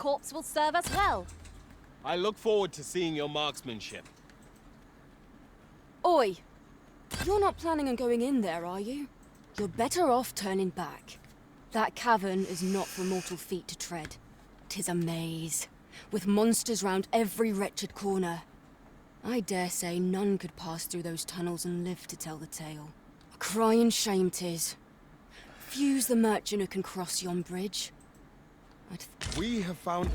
corpse will serve us well. I look forward to seeing your marksmanship. Oi! You're not planning on going in there, are you? You're better off turning back. That cavern is not for mortal feet to tread. 'Tis a maze, with monsters round every wretched corner. I dare say none could pass through those tunnels and live to tell the tale. A crying shame 'tis. Few's the merchant who can cross yon bridge. We have found...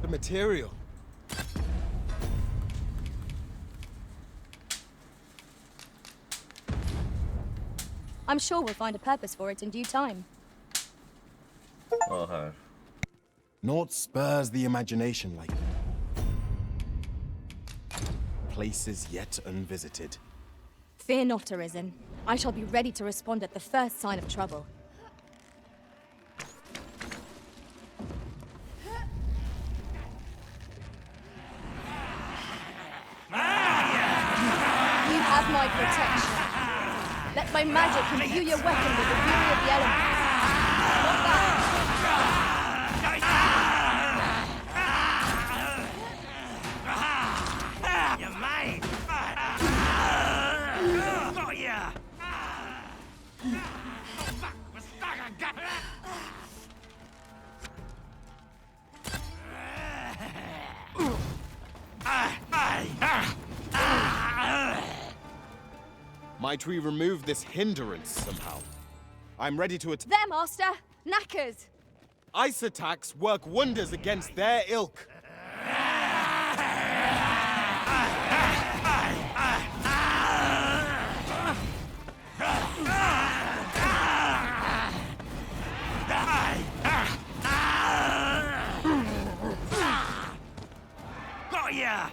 the material. I'm sure we'll find a purpose for it in due time. Oh, her. Naught spurs the imagination like places yet unvisited. Fear not, Arisen. I shall be ready to respond at the first sign of trouble. You have my protection. Let my magic imbue your weapon with the fury of the elements. Not that. You're mine! Got ya! Might we remove this hindrance somehow? I'm ready to attack. There, Master! Knackers! Ice attacks work wonders against their ilk. Got ya!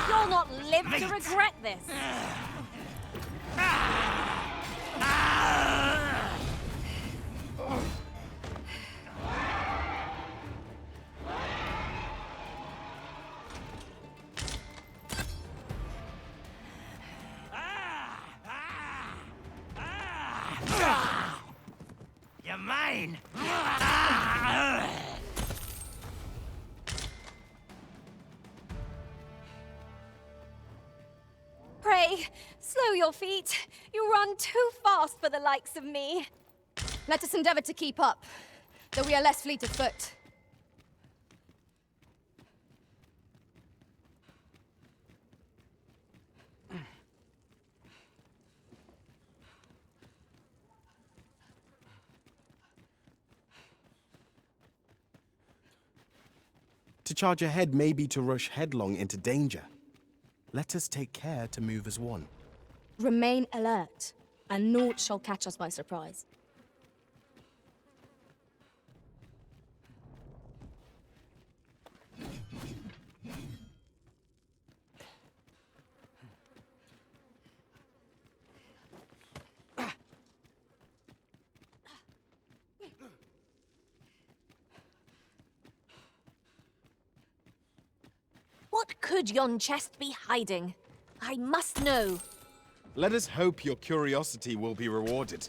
You'll not live to regret this! You're mine! Pray, slow your feet. You run too fast for the likes of me. Let us endeavor to keep up, though we are less fleet of foot. To charge ahead may be to rush headlong into danger. Let us take care to move as one. Remain alert, and naught shall catch us by surprise. What could yon chest be hiding? I must know. Let us hope your curiosity will be rewarded.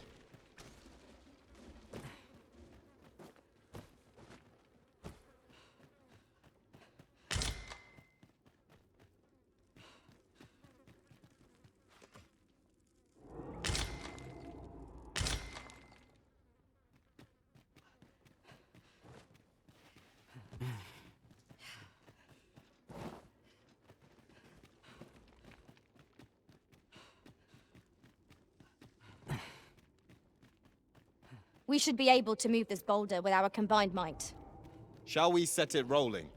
We should be able to move this boulder with our combined might. Shall we set it rolling?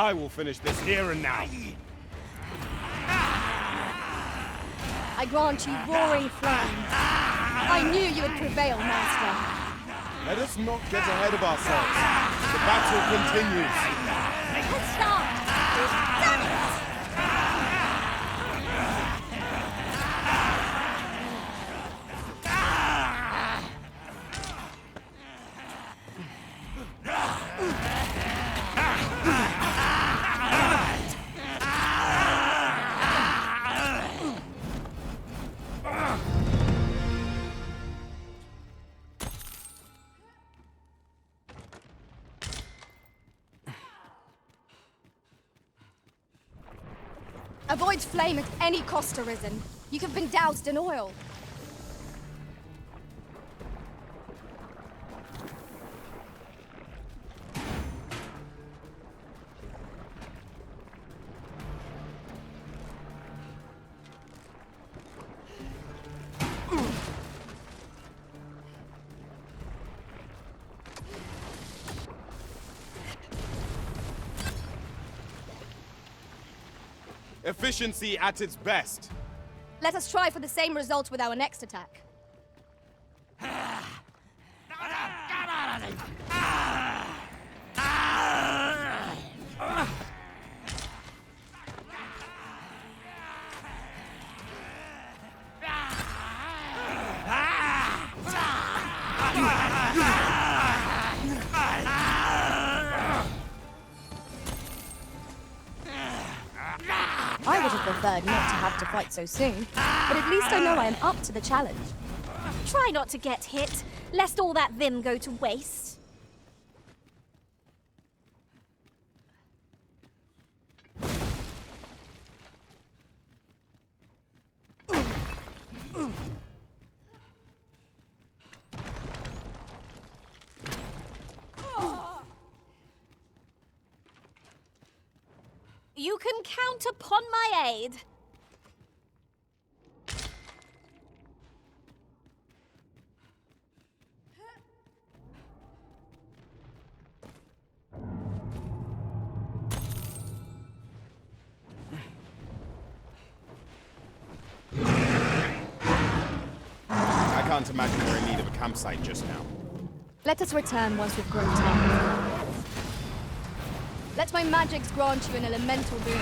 I will finish this here and now. I grant you roaring flames. I knew you would prevail, Master. Let us not get ahead of ourselves. The battle continues. Let's start! Damn it! Avoid flame at any cost, Arisen. You have been doused in oil. Efficiency at its best. Let us try for the same result with our next attack. I would have preferred not to have to fight so soon, but at least I know I am up to the challenge. Try not to get hit, lest all that vim go to waste. You can count upon my aid. I can't imagine we're in need of a campsite just now. Let us return once we've grown tough. Let my magics grant you an elemental boon.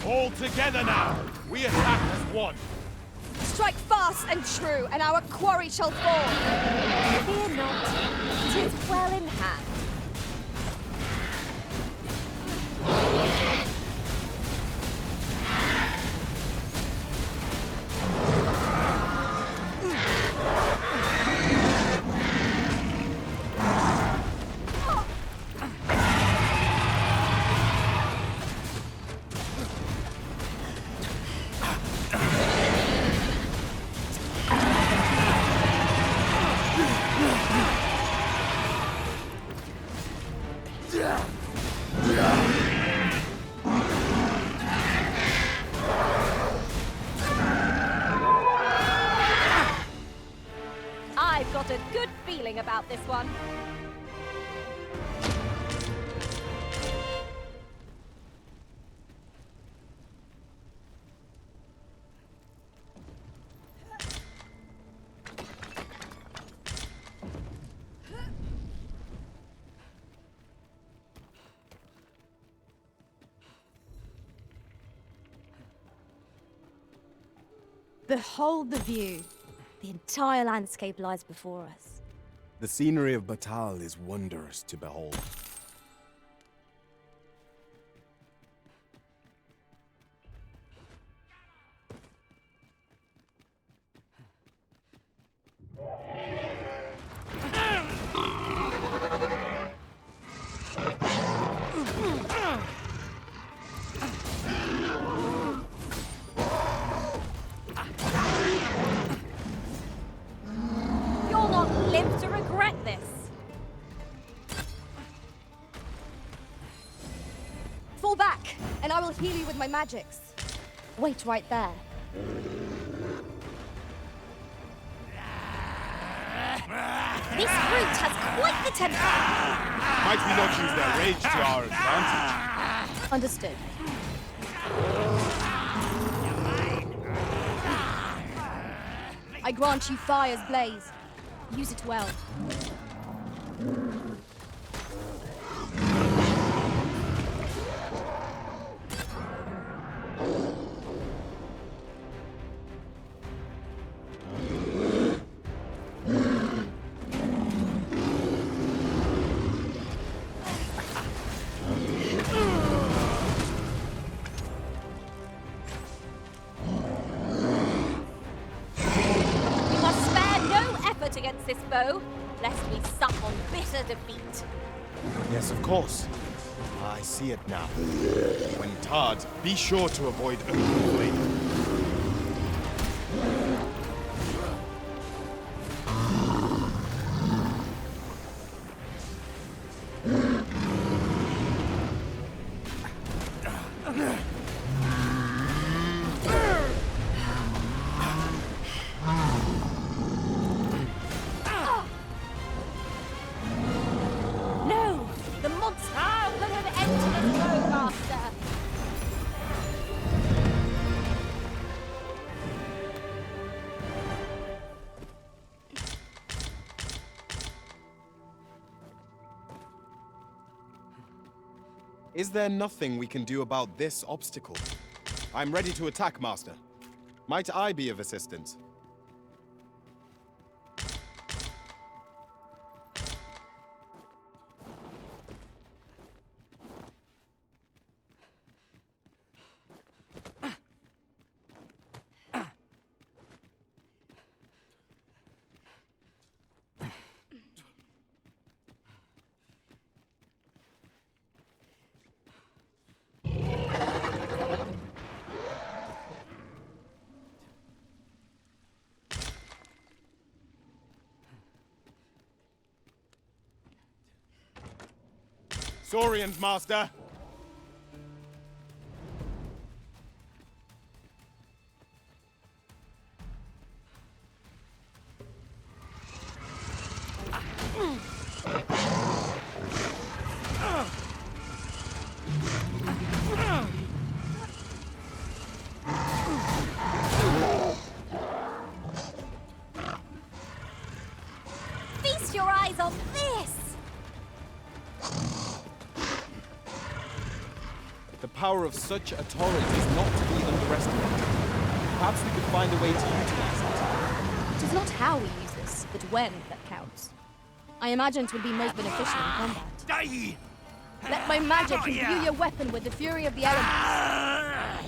All together now! We attack as one! Strike fast and true, and our quarry shall fall! Fear not, 'tis well in hand. I've got a good feeling about this one. Behold the view. The entire landscape lies before us. The scenery of Batal is wondrous to behold. You'll not live to regret this. Fall back, and I will heal you with my magics. Wait right there. This brute has quite the temper. Might we not use their rage to our advantage? Understood. I grant you fire's blaze. Use it well. Against this foe, lest we sup on bitter defeat. Yes, of course. I see it now. When tarred, be sure to avoid open flame. Is there nothing we can do about this obstacle? I'm ready to attack, Master. Might I be of assistance? Saurians, Master! Feast your eyes on this! The power of such a torrent is not to be underestimated. Perhaps we could find a way to utilize it. It is not how we use this, but when that counts. I imagine it would be most beneficial in combat. Die! Let my magic imbue your weapon with the fury of the elements.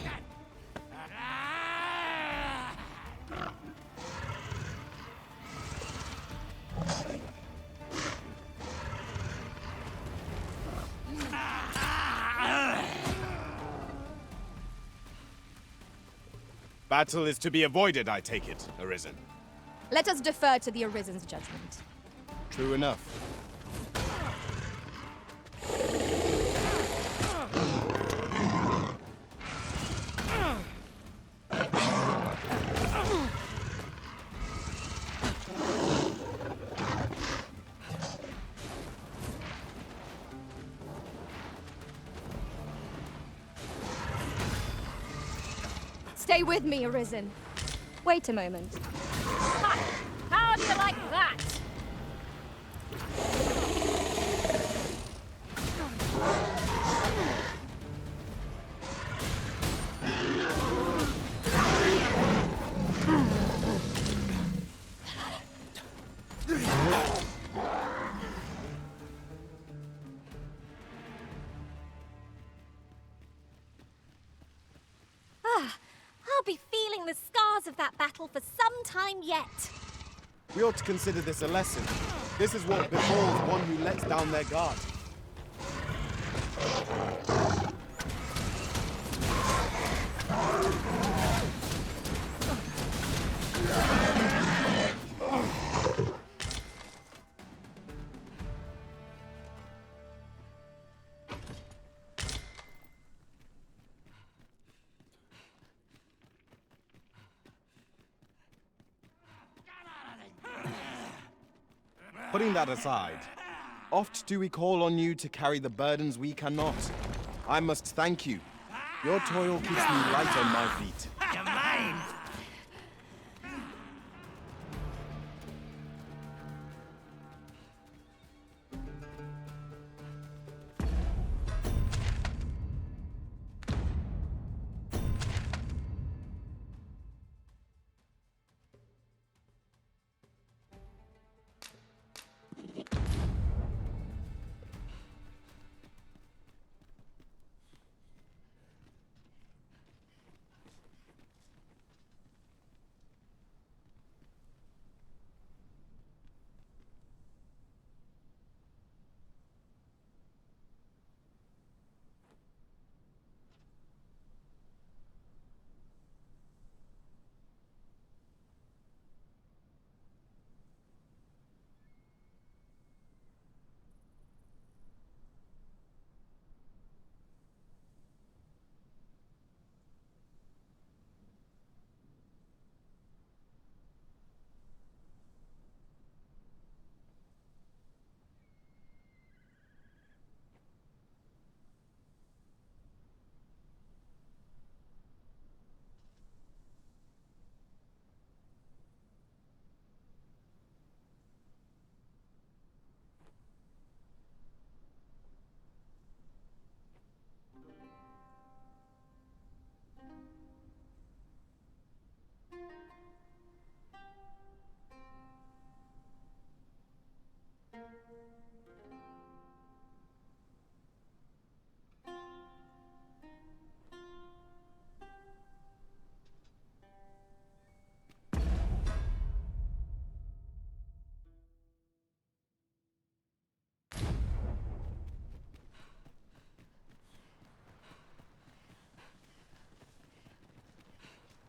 Battle is to be avoided, I take it, Arisen. Let us defer to the Arisen's judgment. True enough. Stay with me, Arisen. Wait a moment. How do you like that? I'll be feeling the scars of that battle for some time yet. We ought to consider this a lesson. This is what befalls one who lets down their guard. Putting that aside, oft do we call on you to carry the burdens we cannot. I must thank you. Your toil keeps me light on my feet. You're mine!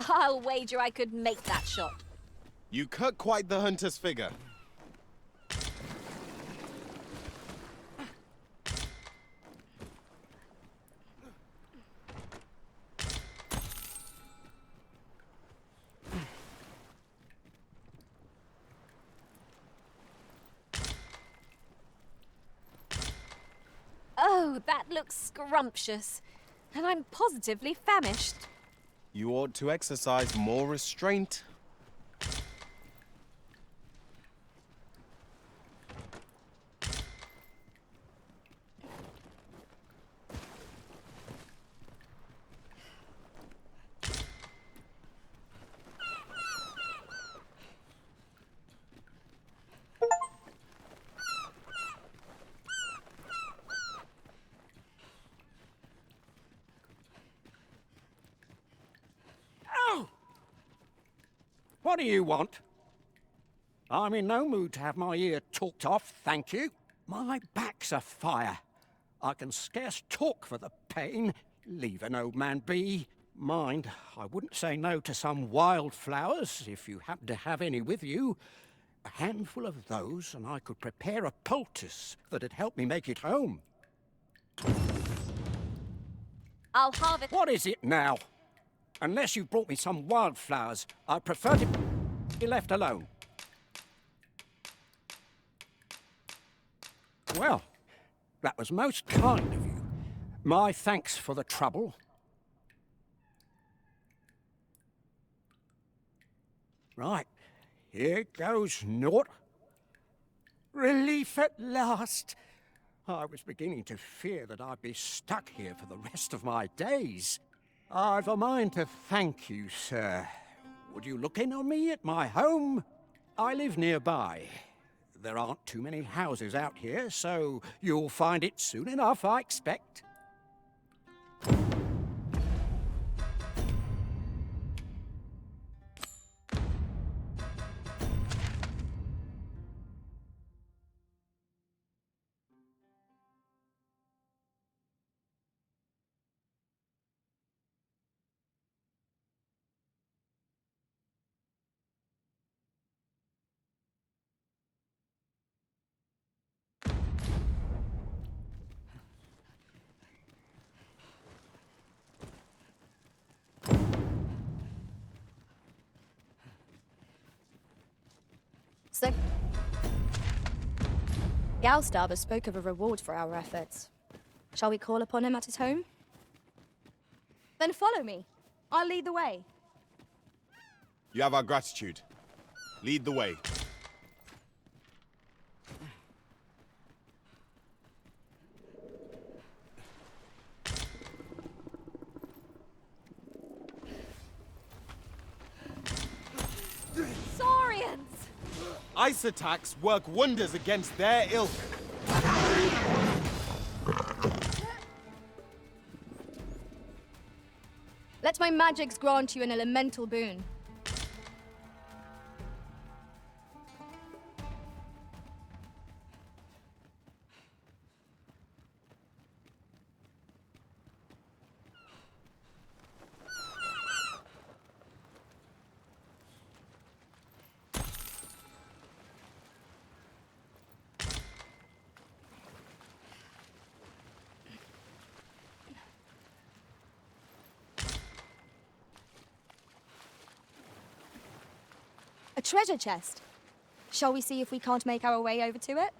I'll wager I could make that shot. You cut quite the hunter's figure. Oh, that looks scrumptious. And I'm positively famished. You ought to exercise more restraint. What do you want? I'm in no mood to have my ear talked off, thank you. My back's afire. I can scarce talk for the pain. Leave an old man be. Mind, I wouldn't say no to some wildflowers, if you happen to have any with you. A handful of those, and I could prepare a poultice that'd help me make it home. I'll harvest. What is it now? Unless you brought me some wildflowers, I prefer to be left alone. Well, that was most kind of you. My thanks for the trouble. Right, here goes naught. Relief at last. I was beginning to fear that I'd be stuck here for the rest of my days. I've a mind to thank you, sir. Would you look in on me at my home? I live nearby. There aren't too many houses out here, so you'll find it soon enough, I expect. So, Galstarber spoke of a reward for our efforts. Shall we call upon him at his home? Then follow me. I'll lead the way. You have our gratitude. Lead the way. Saurians! Ice attacks work wonders against their ilk. Let my magics grant you an elemental boon. A treasure chest. Shall we see if we can't make our way over to it?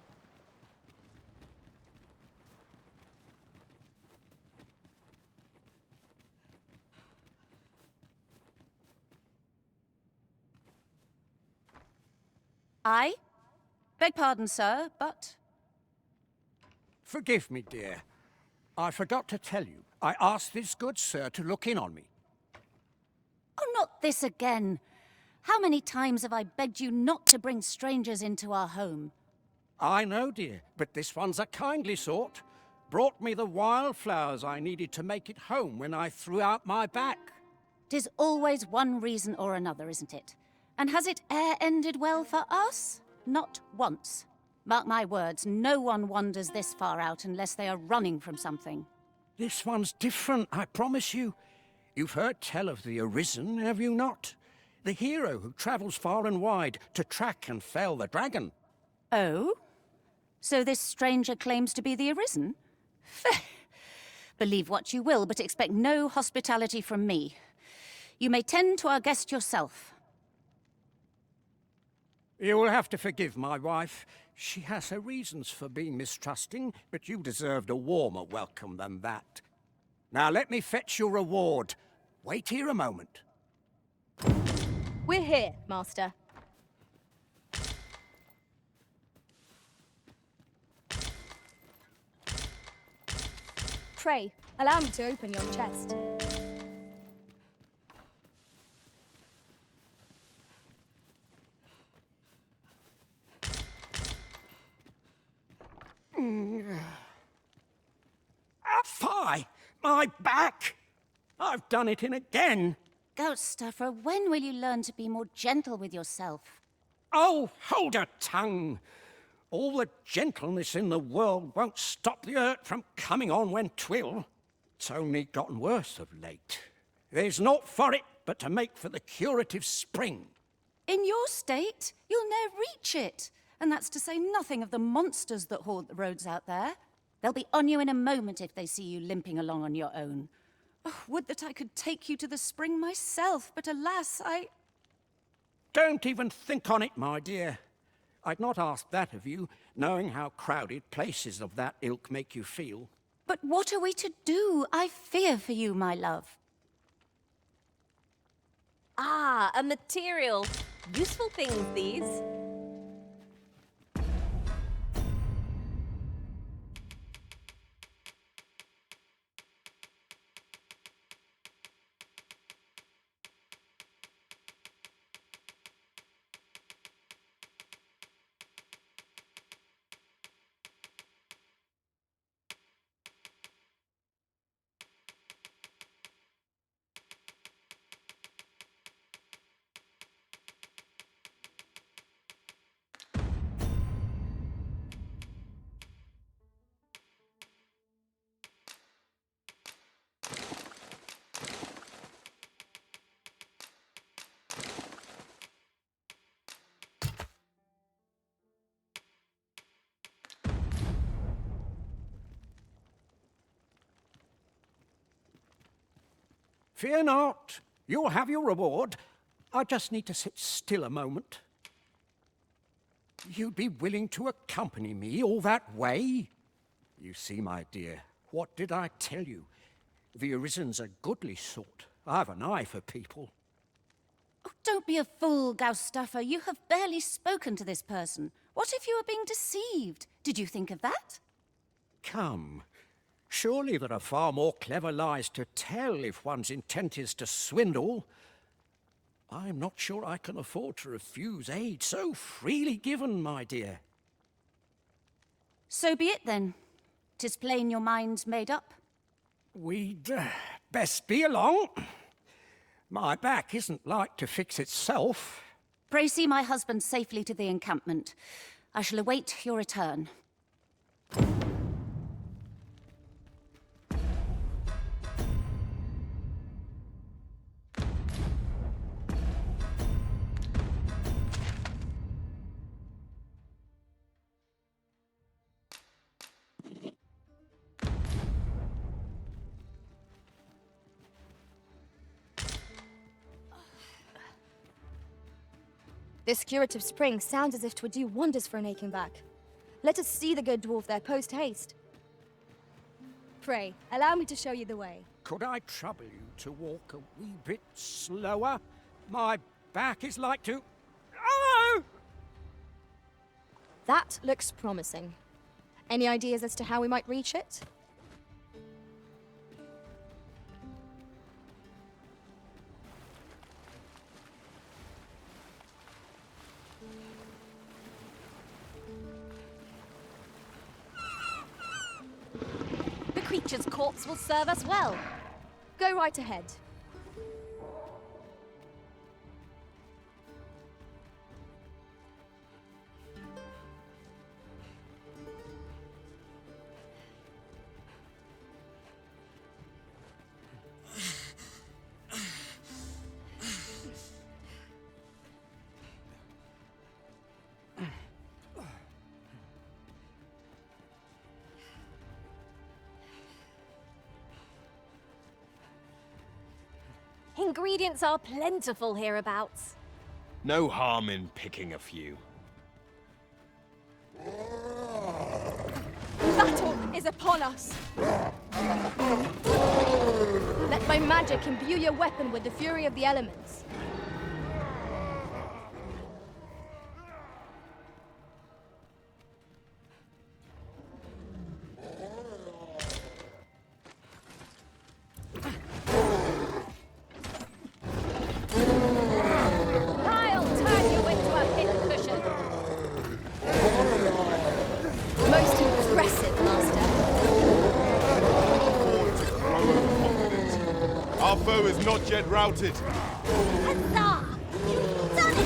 I beg pardon, sir, but... Forgive me, dear. I forgot to tell you. I asked this good sir to look in on me. Oh, not this again. How many times have I begged you not to bring strangers into our home? I know, dear, but this one's a kindly sort. Brought me the wildflowers I needed to make it home when I threw out my back. 'Tis always one reason or another, isn't it? And has it e'er ended well for us? Not once. Mark my words, no one wanders this far out unless they are running from something. This one's different, I promise you. You've heard tell of the Arisen, have you not? The hero who travels far and wide to track and fell the dragon. Oh? So this stranger claims to be the Arisen? Believe what you will, but expect no hospitality from me. You may tend to our guest yourself. You will have to forgive my wife. She has her reasons for being mistrusting, but you deserved a warmer welcome than that. Now let me fetch your reward. Wait here a moment. We're here, Master. Pray, allow me to open your chest. Fie! My back! I've done it in again. Ghost stuffer, when will you learn to be more gentle with yourself? Oh, hold your tongue. All the gentleness in the world won't stop the hurt from coming on when 'twill. It's only gotten worse of late. There's naught for it but to make for the curative spring. In your state, you'll ne'er reach it. And that's to say nothing of the monsters that haunt the roads out there. They'll be on you in a moment if they see you limping along on your own. Oh, would that I could take you to the spring myself, but alas, Don't even think on it, my dear. I'd not ask that of you, knowing how crowded places of that ilk make you feel. But what are we to do? I fear for you, my love. Ah, a material. Useful things, these. Fear not. You'll have your reward. I just need to sit still a moment. you'd be willing to accompany me all that way? You see, my dear, what did I tell you? The Arisen's a goodly sort. I've an eye for people. Oh, don't be a fool, Gaustaffer. You have barely spoken to this person. What if you were being deceived? Did you think of that? Come. Surely there are far more clever lies to tell if one's intent is to swindle. I'm not sure I can afford to refuse aid so freely given, my dear. So be it then. 'Tis plain your mind's made up. We'd best be along. My back isn't like to fix itself. Pray see my husband safely to the encampment. I shall await your return. This curative spring sounds as if 'twould do wonders for an aching back. Let us see the good dwarf there post-haste. Pray, allow me to show you the way. Could I trouble you to walk a wee bit slower? My back is like to... Oh! That looks promising. Any ideas as to how we might reach it? The creature's corpse will serve us well. Go right ahead. Ingredients are plentiful hereabouts. No harm in picking a few. Battle is upon us! Let my magic imbue your weapon with the fury of the elements. I'll turn you into a pincushion. Most impressive, Master. Our foe is not yet routed. Huzzah! You've done it!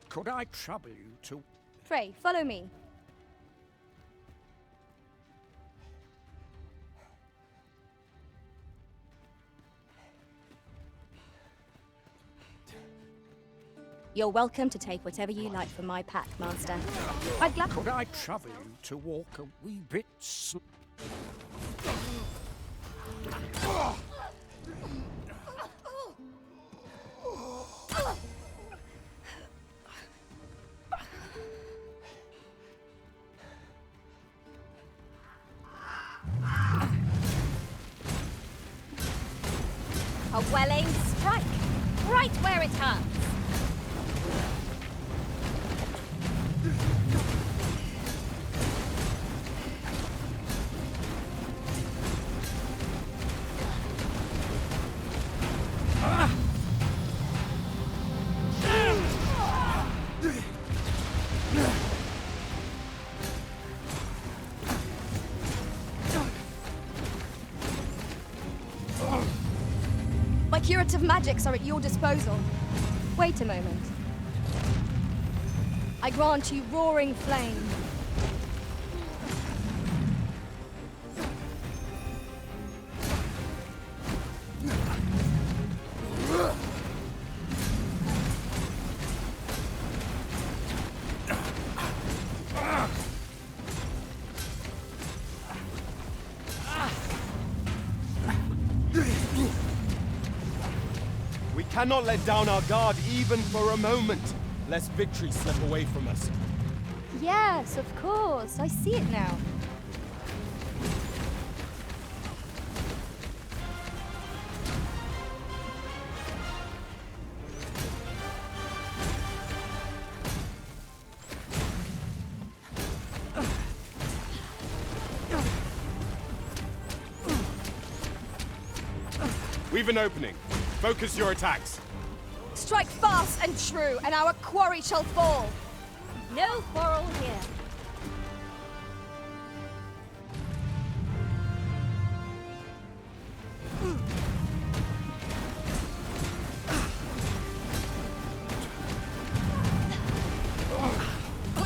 Could I trouble you to... Pray, follow me. You're welcome to take whatever you like from my pack, Master. I'd gladly... Could I trouble you to walk a wee bit A well-aimed strike, right where it hurts. Curative magics are at your disposal. Wait a moment. I grant you roaring flame. We cannot let down our guard even for a moment, lest victory slip away from us. Yes, of course. I see it now. We've an opening. Focus your attacks. Strike fast and true, and our quarry shall fall. No quarrel here.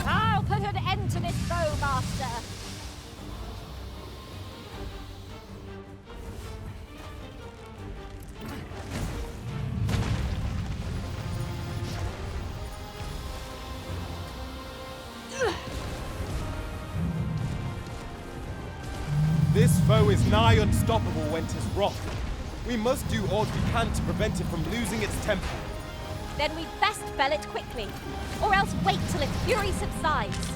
I'll put an end to this foe, Master. This foe is nigh unstoppable when 'tis wrath. We must do all we can to prevent it from losing its temper. Then we'd best fell it quickly, or else wait till its fury subsides.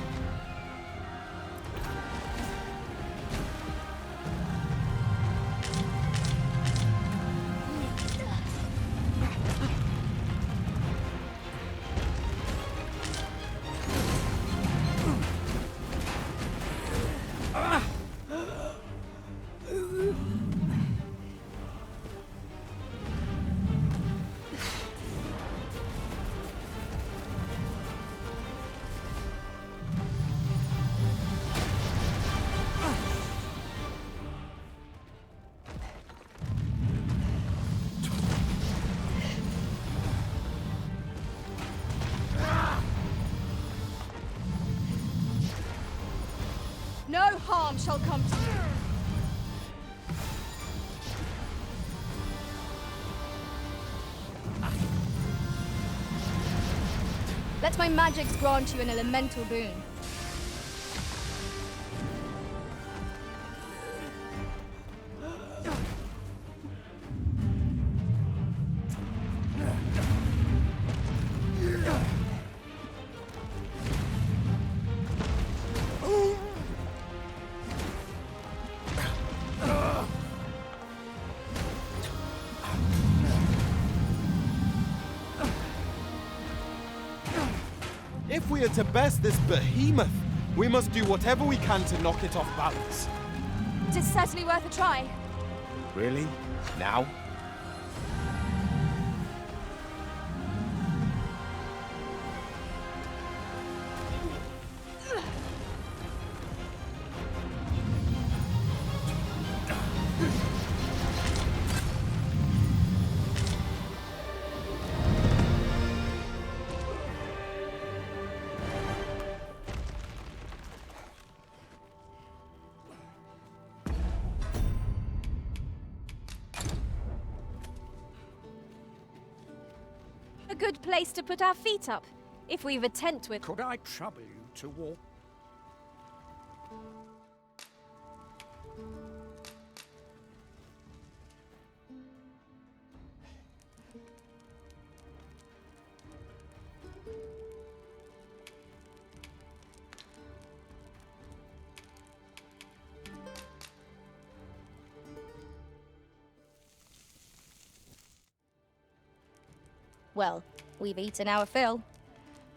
No harm shall come to you. Let my magics grant you an elemental boon. If we are to best this behemoth, we must do whatever we can to knock it off balance. It is certainly worth a try. Really? Now? A good place to put our feet up, if we've a tent with... Could I trouble you to walk? Well, we've eaten our fill.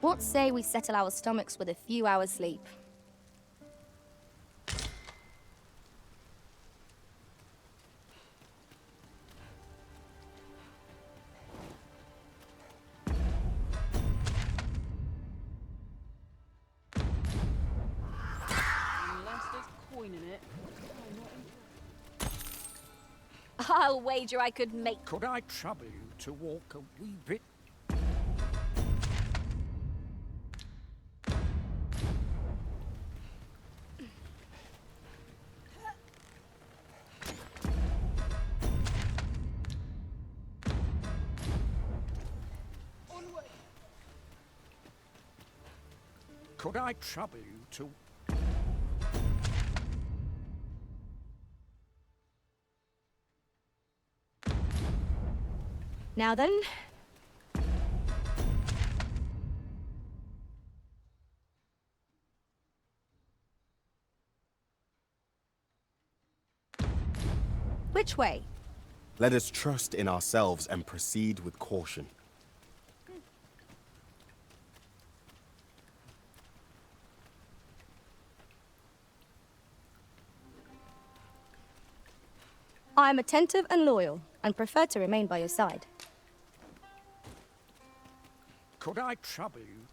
What say we settle our stomachs with a few hours' sleep? Unless there's coin in it. I'll wager I could make... Could I trouble you to walk a wee bit? Could I trouble you to... Now then. Which way? Let us trust in ourselves and proceed with caution. I am attentive and loyal, and prefer to remain by your side. Could I trouble you?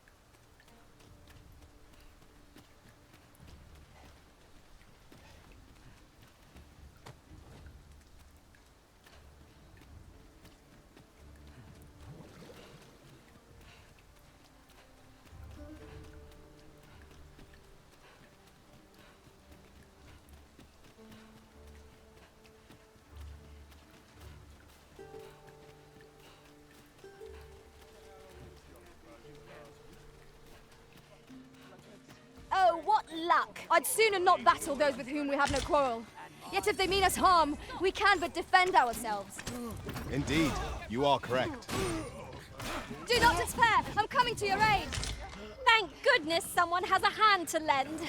Oh, what luck! I'd sooner not battle those with whom we have no quarrel. Yet if they mean us harm, we can but defend ourselves. Indeed, you are correct. Do not despair! I'm coming to your aid! Thank goodness someone has a hand to lend.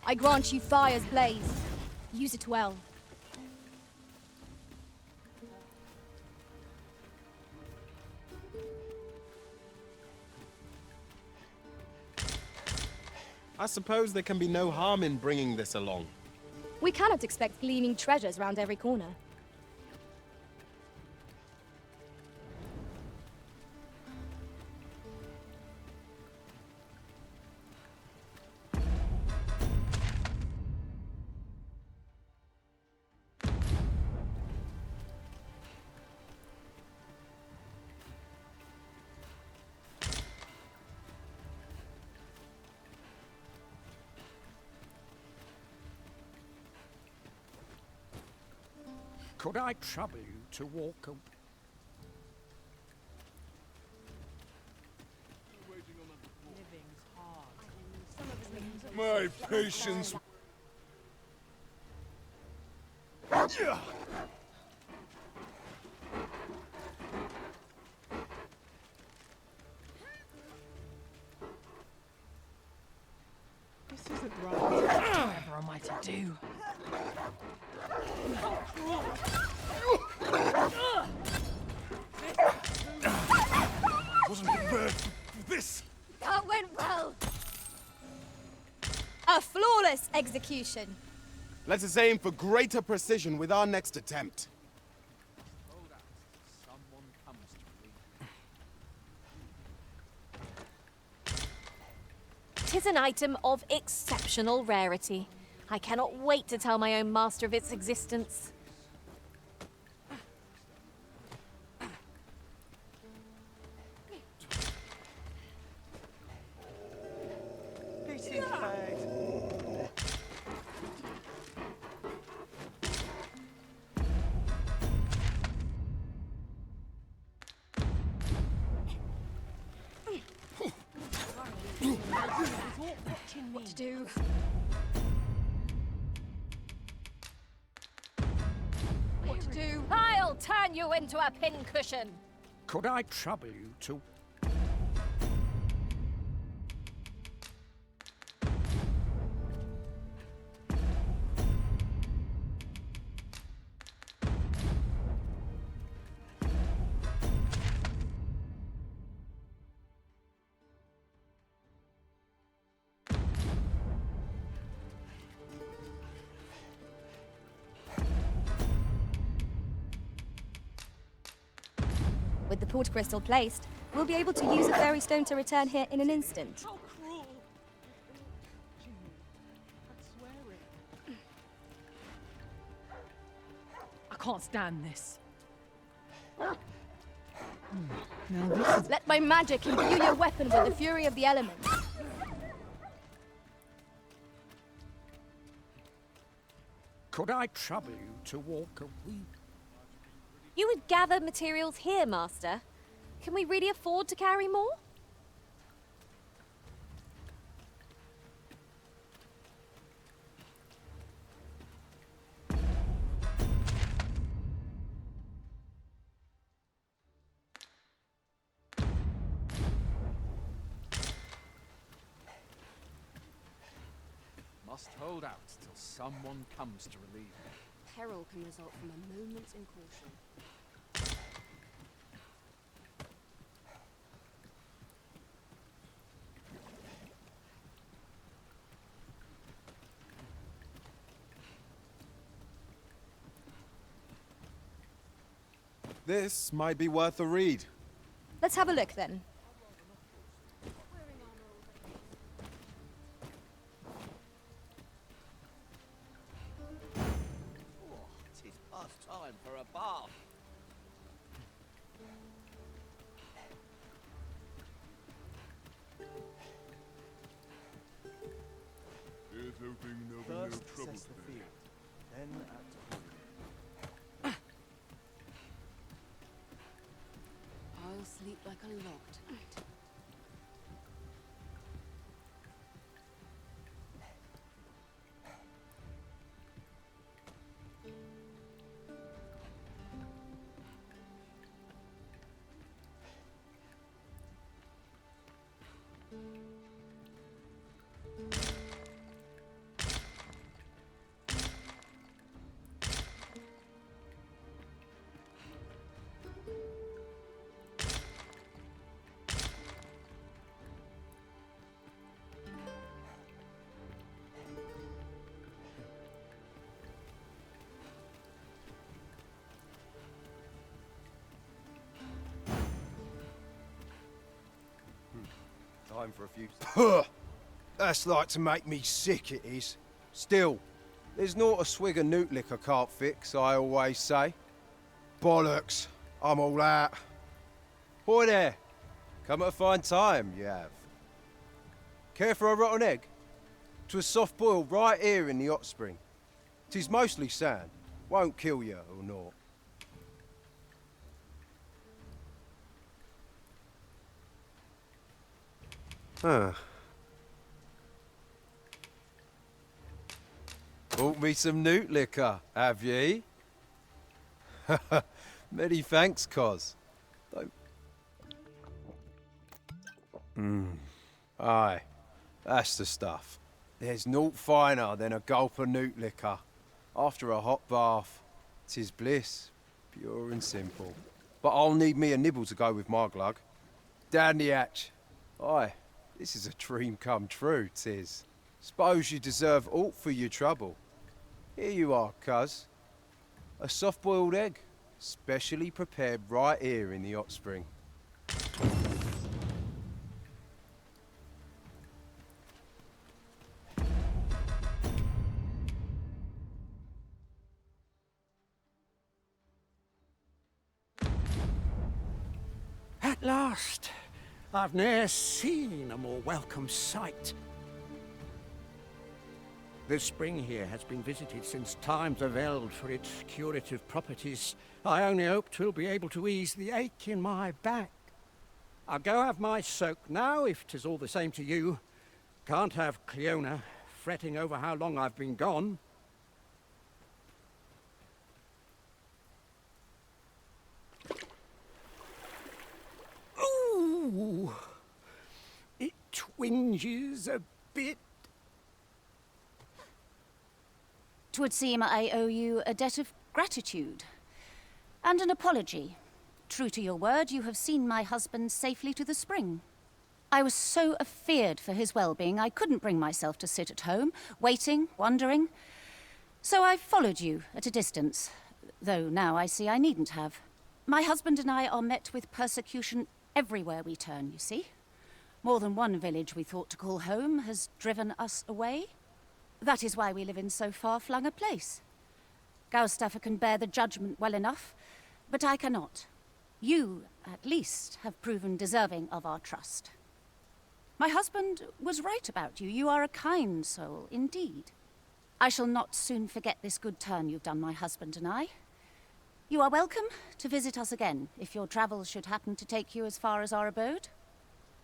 I grant you fire's blaze. Use it well. I suppose there can be no harm in bringing this along. We cannot expect gleaming treasures round every corner. Could I trouble you to walk a... My patience. This isn't right. Whatever am I to do? Wasn't prepared for this. That went well! A flawless execution. Let us aim for greater precision with our next attempt. Tis an item of exceptional rarity. I cannot wait to tell my own master of its existence. This is bad. What to do? What to do? I'll turn you into a pincushion. Could I trouble you to... With the port crystal placed, We'll be able to use a fairy stone to return here in an instant. How cruel! Gee, I'd swear it. I can't stand this. Now this is... Let my magic imbue your weapon with the fury of the elements. Could I trouble you to walk a wee... You would gather materials here, Master. Can we really afford to carry more? Must hold out till someone comes to relieve me. Peril can result from a moment's incaution. This might be worth a read. Let's have a look then. Tis past time for a bath. Here's hoping there'll be no trouble today. Then act I'll sleep like a log tonight. time for a few... That's like to make me sick, it is. Still, there's not a swig of newt lick I can't fix, I always say. Bollocks, I'm all out. Boy there, come at a fine time, you have. Care for a rotten egg? 'Twas soft boiled right here in the hot spring. 'Tis mostly sand, won't kill you or naught. Bought me some newt liquor, have ye? Many thanks, Cos. Aye, that's the stuff. There's naught finer than a gulp of newt liquor. After a hot bath, 'tis bliss, pure and simple. But I'll need me a nibble to go with my glug. Down the hatch. Aye, this is a dream come true, 'tis. Suppose you deserve aught for your trouble. Here you are, cuz. A soft-boiled egg, specially prepared right here in the hot spring. At last! I've ne'er seen a more welcome sight. The spring here has been visited since times of eld for its curative properties. I only hope 'twill be able to ease the ache in my back. I'll go have my soak now, if 'tis all the same to you. Can't have Cleona fretting over how long I've been gone. Ooh! It twinges a bit. 'Twould seem I owe you a debt of gratitude and an apology. True to your word, you have seen my husband safely to the spring. I was so afeard for his well-being, I couldn't bring myself to sit at home, waiting, wondering. So I followed you at a distance, though now I see I needn't have. My husband and I are met with persecution everywhere we turn, you see. More than one village we thought to call home has driven us away. That is why we live in so far-flung a place. Gaustaffer can bear the judgment well enough, but I cannot. You, at least, have proven deserving of our trust. My husband was right about you. You are a kind soul, indeed. I shall not soon forget this good turn you've done my husband and I. You are welcome to visit us again, if your travels should happen to take you as far as our abode.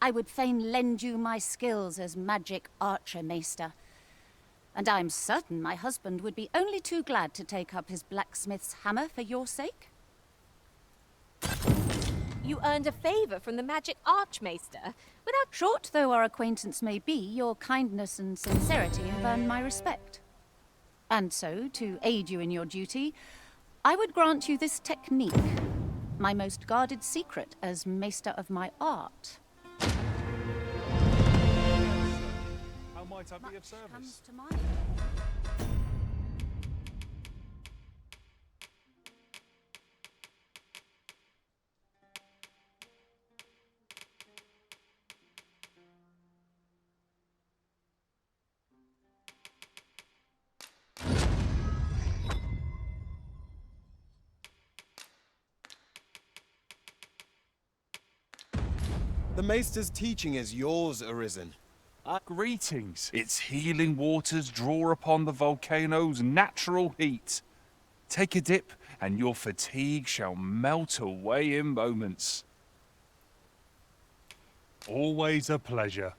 I would fain lend you my skills as magic archer maester, and I'm certain my husband would be only too glad to take up his blacksmith's hammer for your sake. You earned a favor from the magic archmaester. Without short though our acquaintance may be, your kindness and sincerity have earned my respect. And so, to aid you in your duty, I would grant you this technique, my most guarded secret as maester of my art. How might I be of service? Comes to mind. The Maester's teaching is yours, Arisen. Greetings. Its healing waters draw upon the volcano's natural heat. Take a dip, and your fatigue shall melt away in moments. Always a pleasure.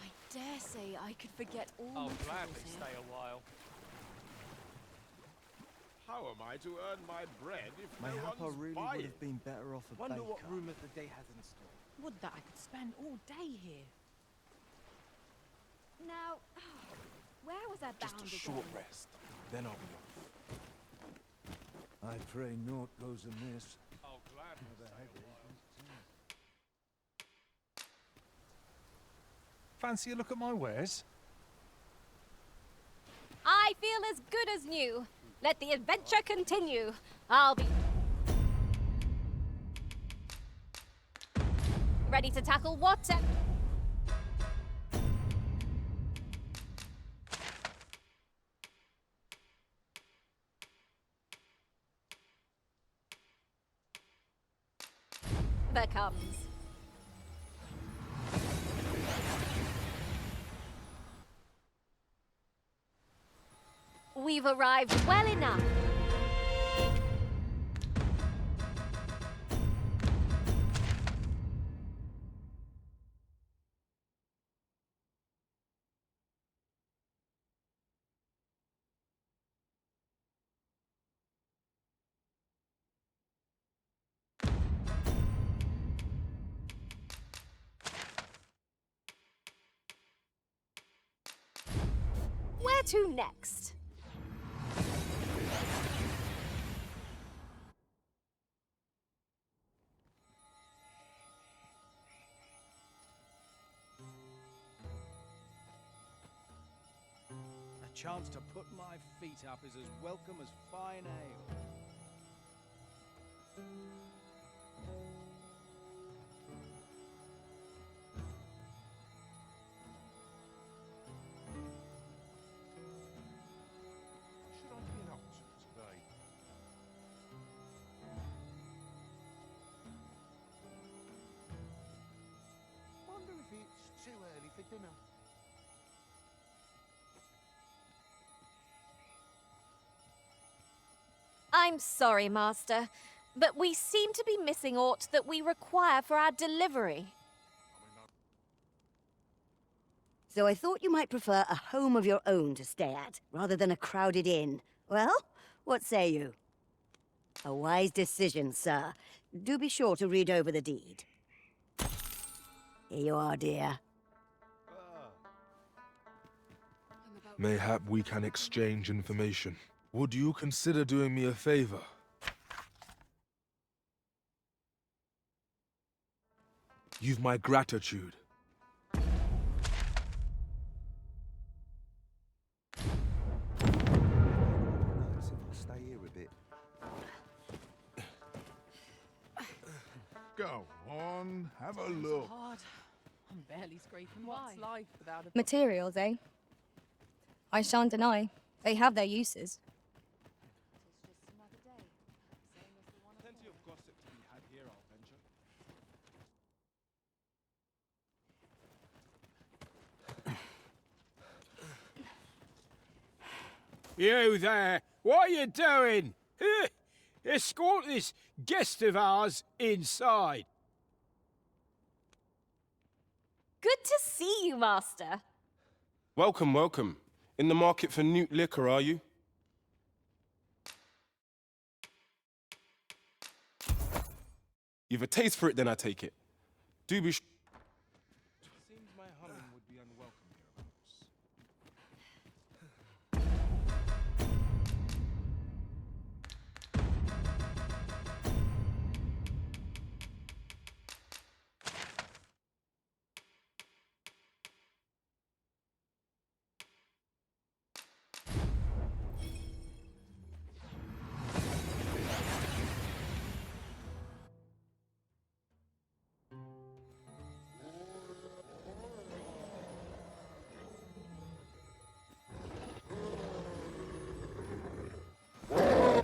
I dare say I could forget all I'll my gladly troubles stay here. a while. How am I to earn my bread if Mayhap I no one's really buying? would have been better off a Wonder baker. what rumours the day has in store. Would that I could spend all day here. Now, where was I bound Just a again? short rest, then I'll be off. I pray naught goes amiss. I'll gladly stay a while. Fancy a look at my wares? I feel as good as new. Let the adventure continue. I'll be ready to tackle whatever. Comes. We've arrived well enough. Where to next? A chance to put my feet up is as welcome as fine ale. Should I be out today? Wonder if it's too early for dinner. I'm sorry, Master, but we seem to be missing aught that we require for our delivery. So I thought you might prefer a home of your own to stay at, rather than a crowded inn. Well, what say you? A wise decision, sir. Do be sure to read over the deed. Here you are, dear. Mayhap we can exchange information. Would you consider doing me a favor? You've my gratitude. Stay here a bit. Go on, have a look. Hard. I'm barely scraping. What's life without a... Materials, eh? I shan't deny. They have their uses. Plenty of gossip to be had here, I'll venture. You there! What are you doing? Escort this guest of ours inside. Good to see you, Master. Welcome, welcome. In the market for new liquor, are you? You've a taste for it, then I take it. Do be. Seems my humming would be unwelcome hereabouts.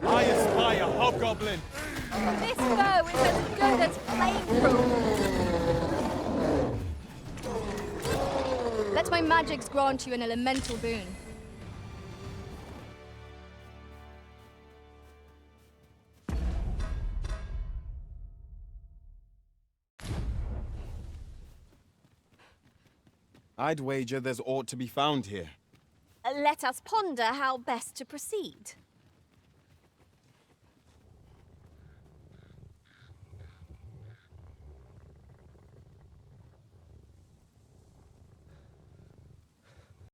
I espy a hobgoblin. This bow is as good as flameproof. Let my magics grant you an elemental boon. I'd wager there's aught to be found here. Let us ponder how best to proceed.